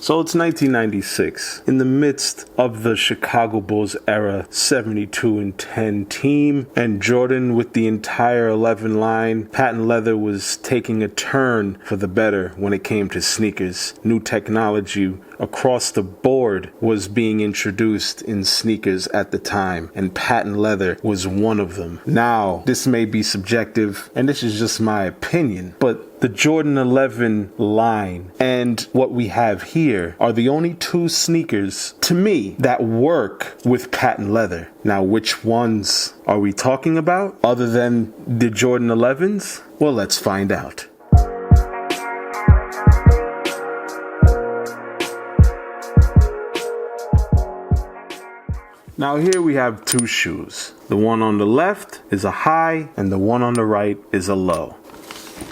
So it's 1996, in the midst of the Chicago Bulls era 72-10 team, and Jordan with the entire 11 line. Patent leather was taking a turn for the better when it came to sneakers. New technology across the board was being introduced in sneakers at the time, and patent leather was one of them. Now, this may be subjective, and this is just my opinion, but the Jordan 11 line and what we have here are the only two sneakers, to me, that work with patent leather. Now, which ones are we talking about other than the Jordan 11s? Well, let's find out. Now here we have two shoes. The one on the left is a high and the one on the right is a low.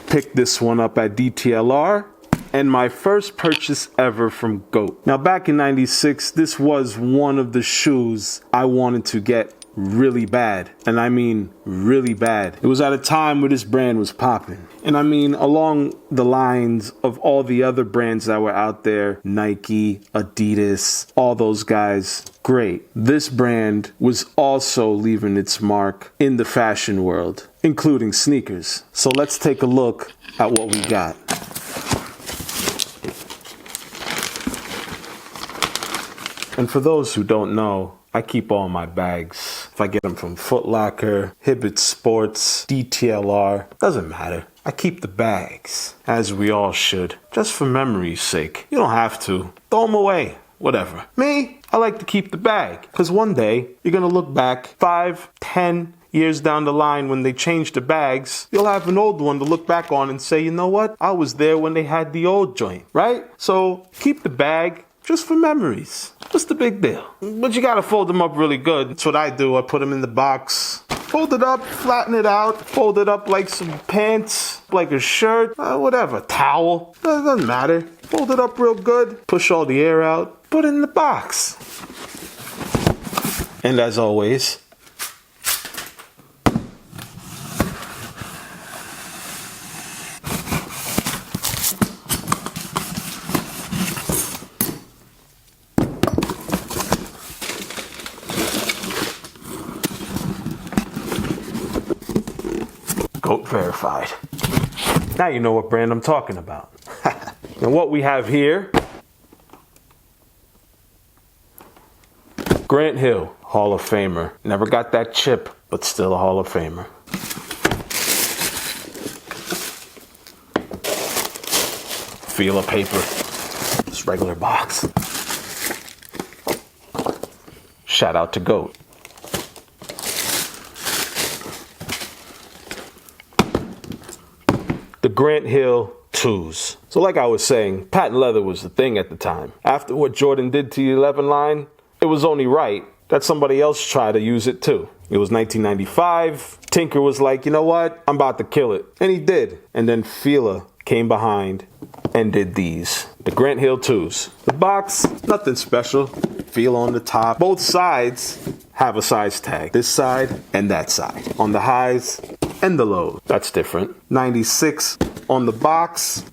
Picked this one up at Dtlr, and my first purchase ever from GOAT. Now back in 96, this was one of the shoes I wanted to get really bad, and I mean really bad. It was at a time where this brand was popping, and I mean along the lines of all the other brands that were out there, Nike, Adidas, all those guys, great. This brand was also leaving its mark in the fashion world, including sneakers. So let's take a look at what we got. And for those who don't know, I keep all my bags. If I get them from Foot Locker, Hibbett Sports, Dtlr, doesn't matter. I keep the bags, as we all should, just for memory's sake. You don't have to. Throw them away, whatever. Me, I like to keep the bag, because one day you're going to look back 5, 10 years down the line when they change the bags, you'll have an old one to look back on and say, you know what? I was there when they had the old joint, right? So keep the bag. Just for memories. Just a big deal. But you gotta fold them up really good. That's what I do. I put them in the box. Fold it up, flatten it out. Fold it up like some pants, like a shirt, whatever. Towel. Doesn't matter. Fold it up real good. Push all the air out. Put it in the box. And as always, GOAT verified. Now you know what brand I'm talking about. And what we have here, Grant Hill, Hall of Famer. Never got that chip, but still a Hall of Famer. Feel of paper. Just regular box. Shout out to GOAT. The Grant Hill 2s. So like I was saying, patent leather was the thing at the time. After what Jordan did to the 11 line, it was only right that somebody else try to use it too. It was 1995. Tinker was like, you know what? I'm about to kill it. And he did. And then Feeture came behind and did these. The Grant Hill 2s. The box, nothing special. Feel on the top. Both sides have a size tag. This side and that side. On the highs and the lows. That's different. 96 on the box.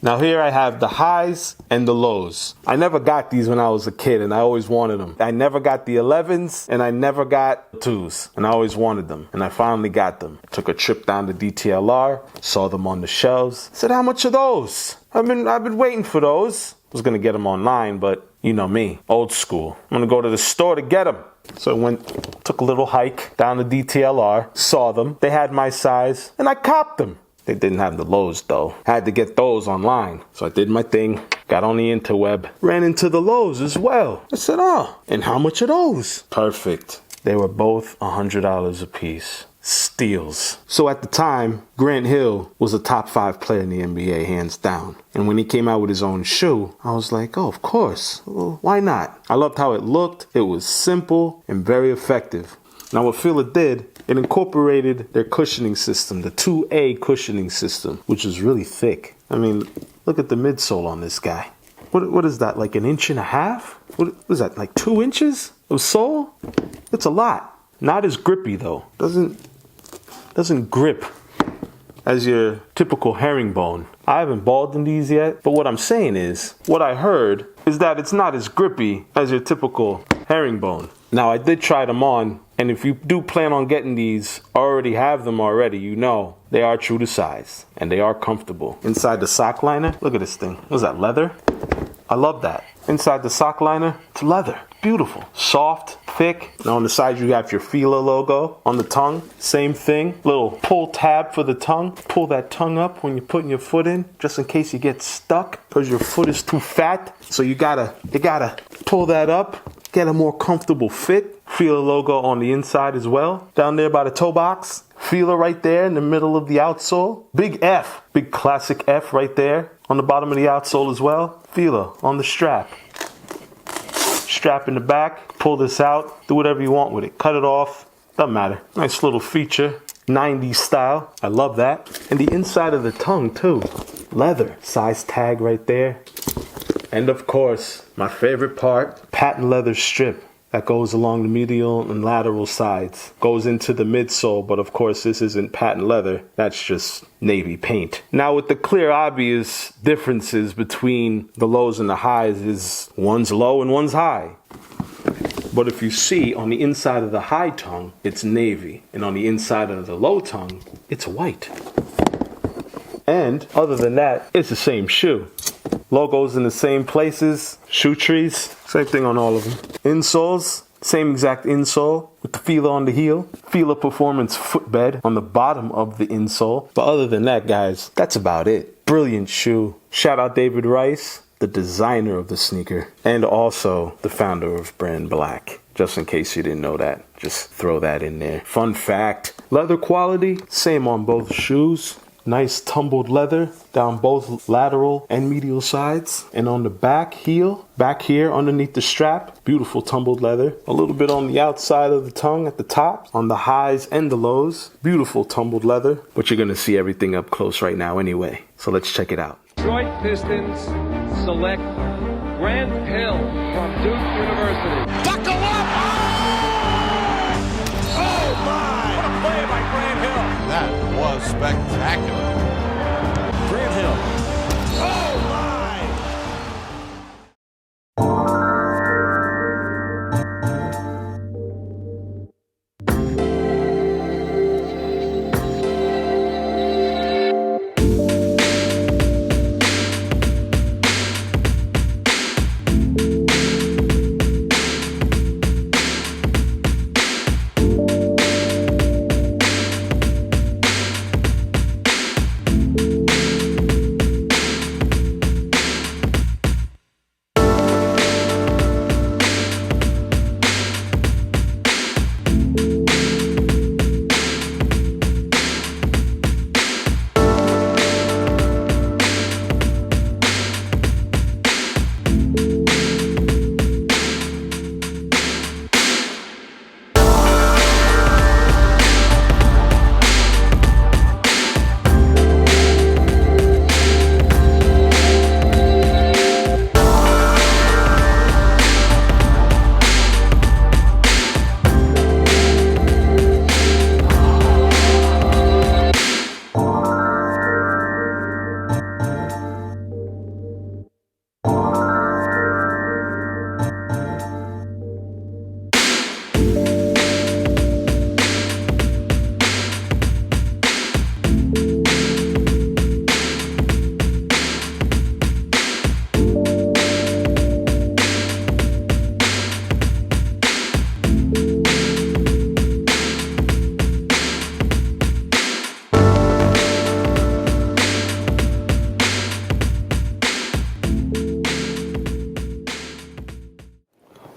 Now here I have the highs and the lows. I never got these when I was a kid, and I always wanted them. I never got the 11s and I never got the 2s, and I always wanted them, and I finally got them. Took a trip down to Dtlr, saw them on the shelves. Said, how much are those? I've been waiting for those. I was gonna get them online, but you know me, old school. I'm gonna go to the store to get them. So I took a little hike down to Dtlr, saw them. They had my size, and I copped them. They didn't have the lows though. Had to get those online. So I did my thing, got on the interweb, ran into the lows as well. I said, oh, and how much are those? Perfect. They were both $100 a piece. Steals. So at the time, Grant Hill was a top 5 player in the NBA, hands down. And when he came out with his own shoe, I was like, oh, of course. Well, why not? I loved how it looked. It was simple and very effective. Now what Feeture did, it incorporated their cushioning system, the 2A cushioning system, which is really thick. I mean, look at the midsole on this guy. What is that, like 1.5 inches? What is that, like 2 inches of sole? It's a lot. Not as grippy though. Doesn't grip as your typical herringbone. I haven't balled in these yet, but what I'm saying is, what I heard is that it's not as grippy as your typical herringbone. Now, I did try them on, and if you do plan on getting these, already have them already, you know they are true to size, and they are comfortable. Inside the sock liner, look at this thing. What is that, leather? I love that. Inside the sock liner, it's leather. Beautiful. Soft, thick. Now on the side you have your Feeture logo. On the tongue, same thing. Little pull tab for the tongue. Pull that tongue up when you're putting your foot in, just in case you get stuck because your foot is too fat. So you gotta pull that up. Get a more comfortable fit. Feeture logo on the inside as well. Down there by the toe box. Feeture right there in the middle of the outsole. Big F. Big classic F right there. On the bottom of the outsole as well. Feeture on the strap. Strap in the back. Pull this out. Do whatever you want with it. Cut it off. Doesn't matter. Nice little feature. 90s style. I love that. And the inside of the tongue too. Leather. Size tag right there. And of course, my favorite part, patent leather strip that goes along the medial and lateral sides. Goes into the midsole, but of course this isn't patent leather. That's just navy paint. Now with the clear obvious differences between the lows and the highs is one's low and one's high. But if you see on the inside of the high tongue, it's navy. And on the inside of the low tongue, it's white. And other than that, it's the same shoe. Logos in the same places, shoe trees, same thing on all of them. Insoles, same exact insole with the Feeture on the heel. Feeture Performance footbed on the bottom of the insole. But other than that, guys, that's about it. Brilliant shoe. Shout out David Rice, the designer of the sneaker, and also the founder of Brand Black. Just in case you didn't know that, just throw that in there. Fun fact, leather quality, same on both shoes. Nice tumbled leather down both lateral and medial sides. And on the back heel, back here underneath the strap, beautiful tumbled leather. A little bit on the outside of the tongue at the top, on the highs and the lows. Beautiful tumbled leather. But you're gonna see everything up close right now anyway. So let's check it out. Detroit Pistons select Grant Hill from Duke University. Buckle up! Oh my! What a play by Grant Hill! That was spectacular. Grant Hill. Oh my!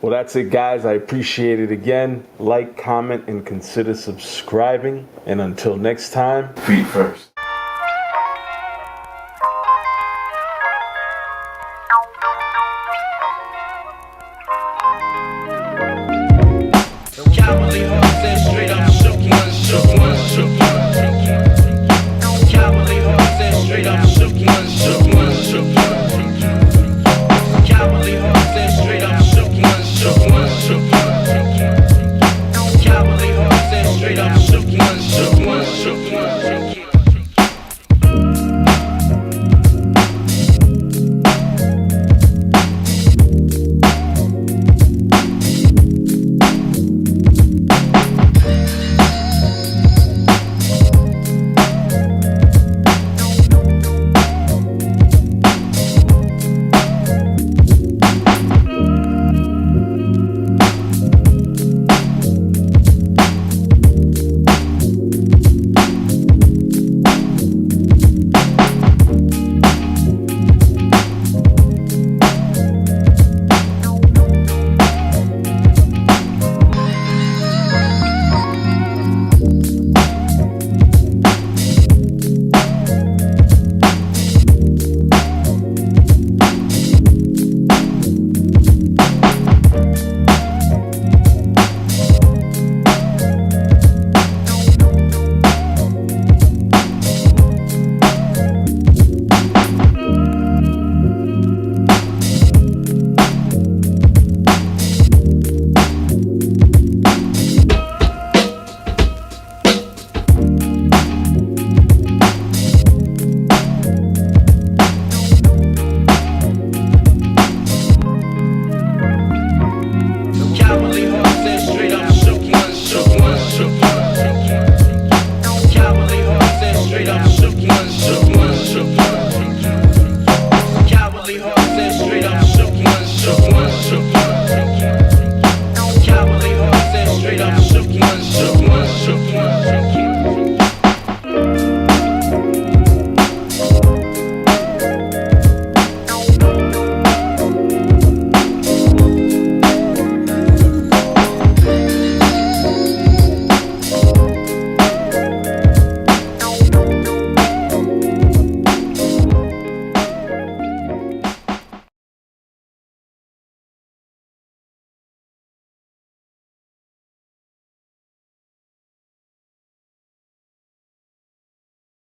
Well, that's it, guys. I appreciate it again. Like, comment, and consider subscribing. And until next time, feet first.